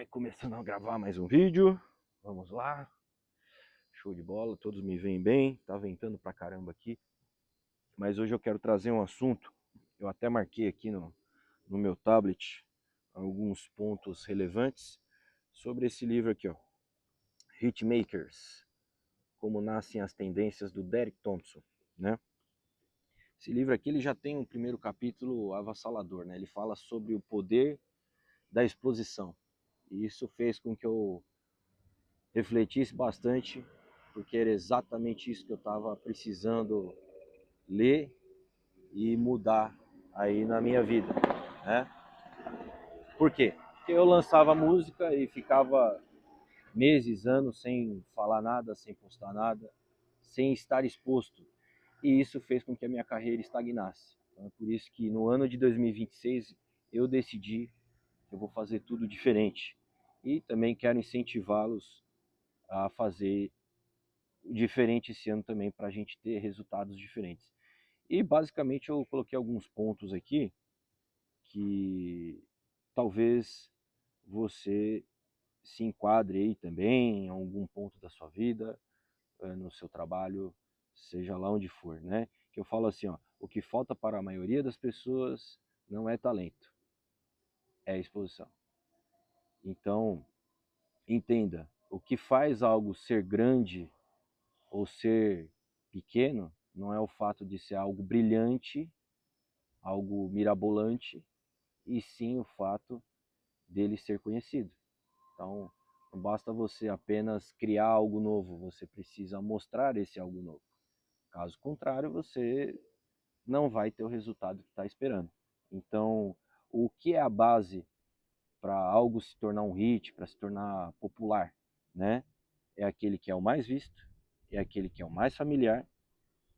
Começando a gravar mais um vídeo. Vamos lá. Show de bola, todos me veem bem. Tá ventando pra caramba aqui. Mas hoje eu quero trazer um assunto. Eu até marquei aqui no meu tablet alguns pontos relevantes sobre esse livro aqui, ó. Hitmakers, como nascem as tendências, do Derek Thompson, né? Esse livro aqui ele já tem um primeiro capítulo avassalador, né? Ele fala sobre o poder da exposição. E isso fez com que eu refletisse bastante, porque era exatamente isso que eu estava precisando ler e mudar aí na minha vida, né? Por quê? Porque eu lançava música e ficava meses, anos sem falar nada, sem postar nada, sem estar exposto. E isso fez com que a minha carreira estagnasse. Então é por isso que no ano de 2026 eu decidi que eu vou fazer tudo diferente. E também quero incentivá-los a fazer diferente esse ano também, para a gente ter resultados diferentes. E basicamente eu coloquei alguns pontos aqui que talvez você se enquadre aí também em algum ponto da sua vida, no seu trabalho, seja lá onde for, né? Que eu falo assim, ó, o que falta para a maioria das pessoas não é talento, é exposição. Então, entenda, o que faz algo ser grande ou ser pequeno não é o fato de ser algo brilhante, algo mirabolante, e sim o fato dele ser conhecido. Então, não basta você apenas criar algo novo, você precisa mostrar esse algo novo. Caso contrário, você não vai ter o resultado que está esperando. Então, o que é a base para algo se tornar um hit, para se tornar popular, né? É aquele que é o mais visto, é aquele que é o mais familiar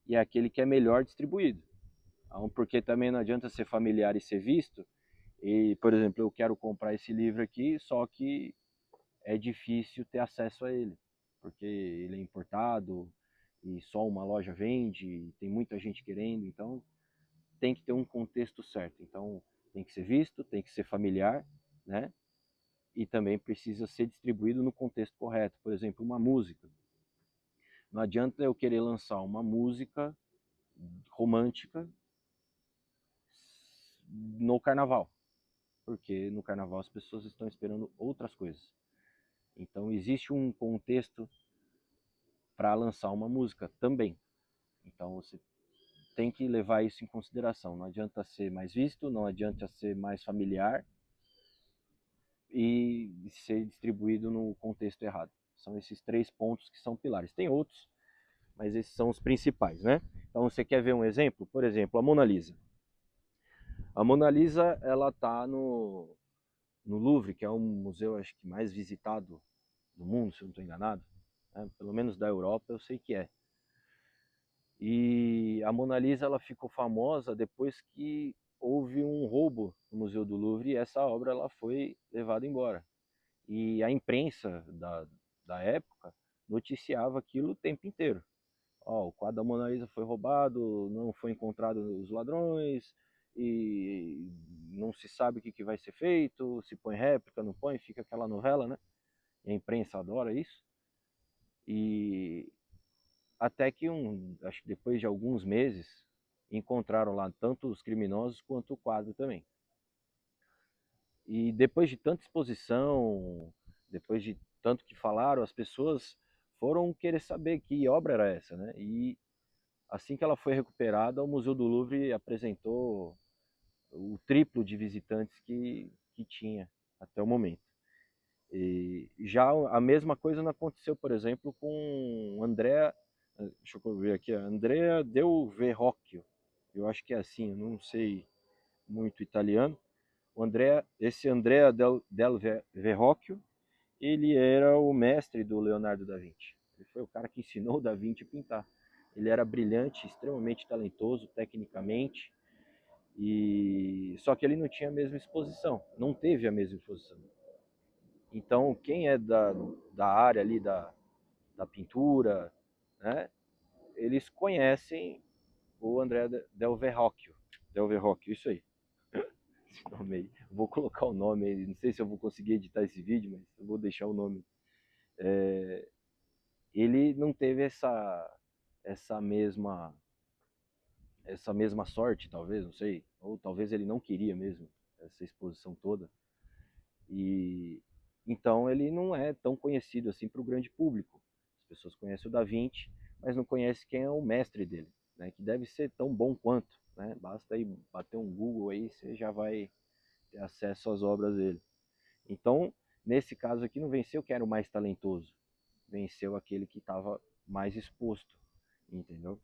e é aquele que é melhor distribuído. Então, porque também não adianta ser familiar e ser visto. E, por exemplo, eu quero comprar esse livro aqui, só que é difícil ter acesso a ele, porque ele é importado e só uma loja vende, e tem muita gente querendo, então tem que ter um contexto certo. Então tem que ser visto, tem que ser familiar, né? E também precisa ser distribuído no contexto correto. Por exemplo, uma música. Não adianta eu querer lançar uma música romântica no carnaval, porque no carnaval as pessoas estão esperando outras coisas. Então existe um contexto para lançar uma música também. Então você tem que levar isso em consideração. Não adianta ser mais visto, não adianta ser mais familiar e ser distribuído no contexto errado. São esses três pontos que são pilares. Tem outros, mas esses são os principais, né? Então você quer ver um exemplo? Por exemplo, a Mona Lisa. A Mona Lisa, ela tá no Louvre, que é um museu, acho que mais visitado do mundo, se eu não estou enganado, né? Pelo menos da Europa eu sei que é. E a Mona Lisa ela ficou famosa depois que houve um roubo no Museu do Louvre e essa obra ela foi levada embora. E a imprensa da época noticiava aquilo o tempo inteiro. Ó, o quadro da Mona Lisa foi roubado, não foi encontrado os ladrões, e não se sabe o que vai ser feito, se põe réplica, não põe, fica aquela novela, né? E a imprensa adora isso. E até que acho que depois de alguns meses, encontraram lá tanto os criminosos quanto o quadro também. E depois de tanta exposição, depois de tanto que falaram, as pessoas foram querer saber que obra era essa, né? E assim que ela foi recuperada, o Museu do Louvre apresentou o triplo de visitantes que tinha até o momento. E já a mesma coisa não aconteceu, por exemplo, com Andrea, deixa eu ver aqui, Andrea Del Verrocchio. Eu acho que é assim, eu não sei muito italiano. Esse Andrea Del Verrocchio, ele era o mestre do Leonardo da Vinci. Ele foi o cara que ensinou o da Vinci a pintar. Ele era brilhante, extremamente talentoso tecnicamente, e só que ele não tinha a mesma exposição, não teve a mesma exposição. Então, quem é da área ali da pintura, né, eles conhecem o André Del Verrocchio, isso aí. esse nome aí. Vou colocar o nome aí, não sei se eu vou conseguir editar esse vídeo, mas eu vou deixar o nome. Ele não teve essa mesma essa mesma sorte, talvez, não sei, ou talvez ele não queria mesmo essa exposição toda. E então ele não é tão conhecido assim para o grande público. As pessoas conhecem o Da Vinci, mas não conhecem quem é o mestre dele, né? Que deve ser tão bom quanto, né? Basta aí bater um Google aí, você já vai ter acesso às obras dele. Então, nesse caso aqui, não venceu quem era o mais talentoso, venceu aquele que estava mais exposto, entendeu?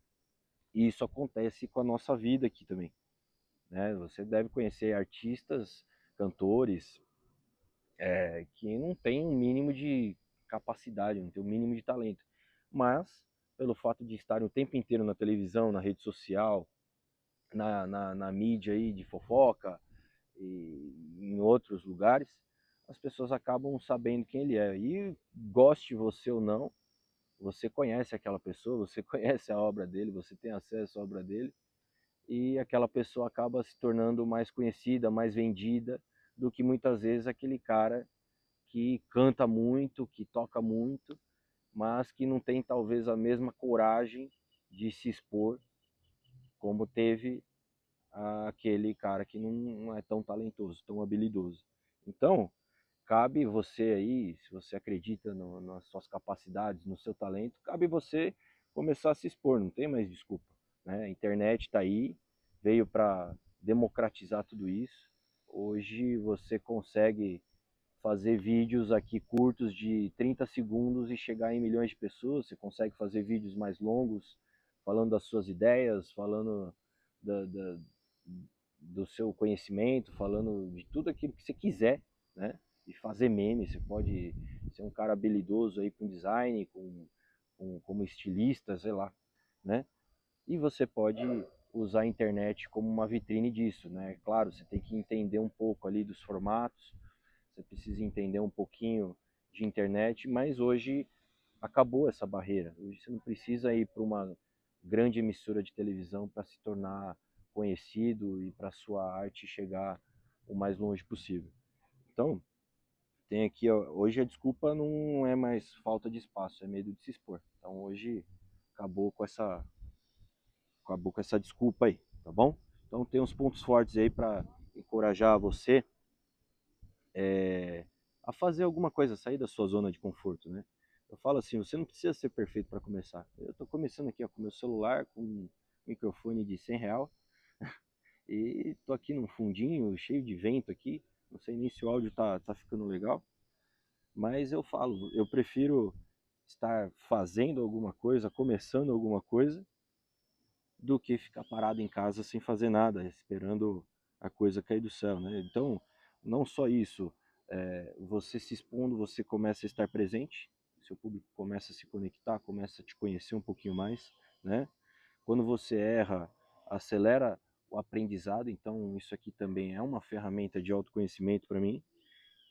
E isso acontece com a nossa vida aqui também, né? Você deve conhecer artistas, cantores, que não tem um mínimo de capacidade, não tem um mínimo de talento, mas pelo fato de estarem o tempo inteiro na televisão, na rede social, na mídia aí de fofoca e em outros lugares, as pessoas acabam sabendo quem ele é. E goste você ou não, você conhece aquela pessoa, você conhece a obra dele, você tem acesso à obra dele, e aquela pessoa acaba se tornando mais conhecida, mais vendida do que muitas vezes aquele cara que canta muito, que toca muito, mas que não tem talvez a mesma coragem de se expor como teve aquele cara que não é tão talentoso, tão habilidoso. Então, cabe você aí, se você acredita nas suas capacidades, no seu talento, cabe você começar a se expor, não tem mais desculpa, né? A internet está aí, veio para democratizar tudo isso. Hoje você consegue fazer vídeos aqui curtos de 30 segundos e chegar em milhões de pessoas. Você consegue fazer vídeos mais longos, falando das suas ideias, falando da, da, do seu conhecimento, falando de tudo aquilo que você quiser, né? E fazer memes. Você pode ser um cara habilidoso aí com design, como estilista, sei lá, né? E você pode usar a internet como uma vitrine disso, né? Claro, você tem que entender um pouco ali dos formatos, você precisa entender um pouquinho de internet, mas hoje acabou essa barreira. Hoje você não precisa ir para uma grande emissora de televisão para se tornar conhecido e para sua arte chegar o mais longe possível. Então, tem aqui, ó, hoje a desculpa não é mais falta de espaço, é medo de se expor. Então hoje acabou com essa desculpa aí, tá bom? Então tem uns pontos fortes aí para encorajar você a fazer alguma coisa, sair da sua zona de conforto, né? Eu falo assim, você não precisa ser perfeito para começar. Eu estou começando aqui ó, com meu celular, com um microfone de R$ 100 e tô aqui num fundinho cheio de vento aqui. Não sei nem se o áudio tá ficando legal, mas eu falo, eu prefiro estar fazendo alguma coisa, começando alguma coisa, do que ficar parado em casa sem fazer nada, esperando a coisa cair do céu, né? Então, não só isso, você se expondo, você começa a estar presente, seu público começa a se conectar, começa a te conhecer um pouquinho mais, né? Quando você erra, acelera o aprendizado, então isso aqui também é uma ferramenta de autoconhecimento para mim,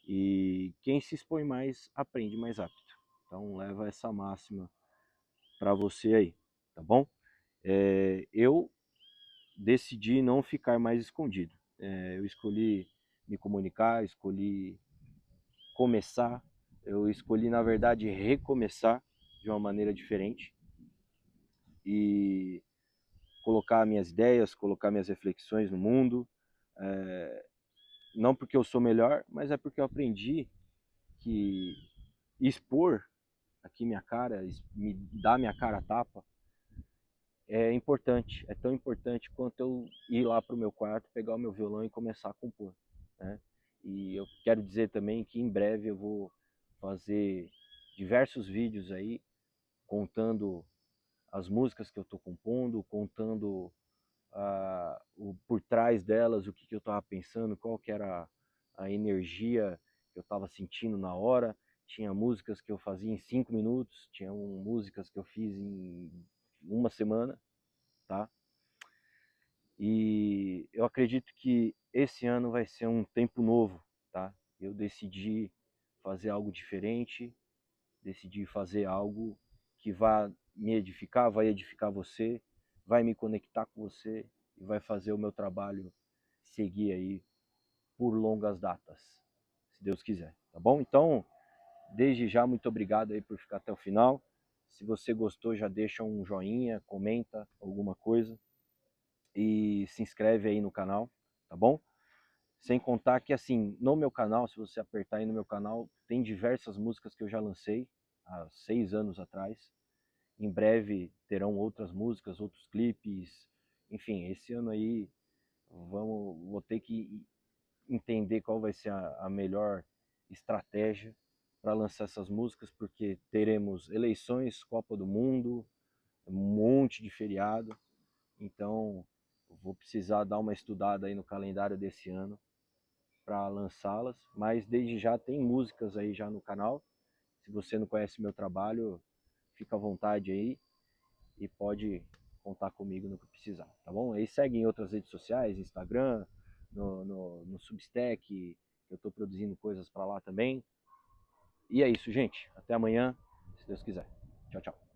e quem se expõe mais, aprende mais rápido. Então, leva essa máxima para você aí, tá bom? Eu decidi não ficar mais escondido. Eu escolhi me comunicar, escolhi começar, eu escolhi, na verdade, recomeçar de uma maneira diferente e colocar minhas ideias, colocar minhas reflexões no mundo. Não porque eu sou melhor, mas é porque eu aprendi que expor aqui minha cara, me dar minha cara a tapa, é importante, é tão importante quanto eu ir lá para o meu quarto, pegar o meu violão e começar a compor, né? E eu quero dizer também que em breve eu vou fazer diversos vídeos aí contando as músicas que eu estou compondo, contando por trás delas, o que, que eu estava pensando, qual que era a energia que eu estava sentindo na hora. Tinha músicas que eu fazia em 5 minutos, tinha músicas que eu fiz em uma semana, tá? E eu acredito que esse ano vai ser um tempo novo, tá? Eu decidi fazer algo diferente, decidi fazer algo que vai me edificar, vai edificar você, vai me conectar com você e vai fazer o meu trabalho seguir aí por longas datas, se Deus quiser, tá bom? Então, desde já, muito obrigado aí por ficar até o final. Se você gostou, já deixa um joinha, comenta alguma coisa e se inscreve aí no canal, tá bom? Sem contar que, assim, no meu canal, se você apertar aí no meu canal, tem diversas músicas que eu já lancei há 6 anos atrás. Em breve terão outras músicas, outros clipes. Enfim, esse ano aí vou ter que entender qual vai ser a melhor estratégia para lançar essas músicas, porque teremos eleições, Copa do Mundo, um monte de feriado. Então, vou precisar dar uma estudada aí no calendário desse ano para lançá-las, mas desde já tem músicas aí já no canal. Se você não conhece meu trabalho, fica à vontade aí e pode contar comigo no que precisar, tá bom? Aí segue em outras redes sociais, Instagram, no Substack, eu estou produzindo coisas para lá também. E é isso, gente. Até amanhã, se Deus quiser. Tchau, tchau.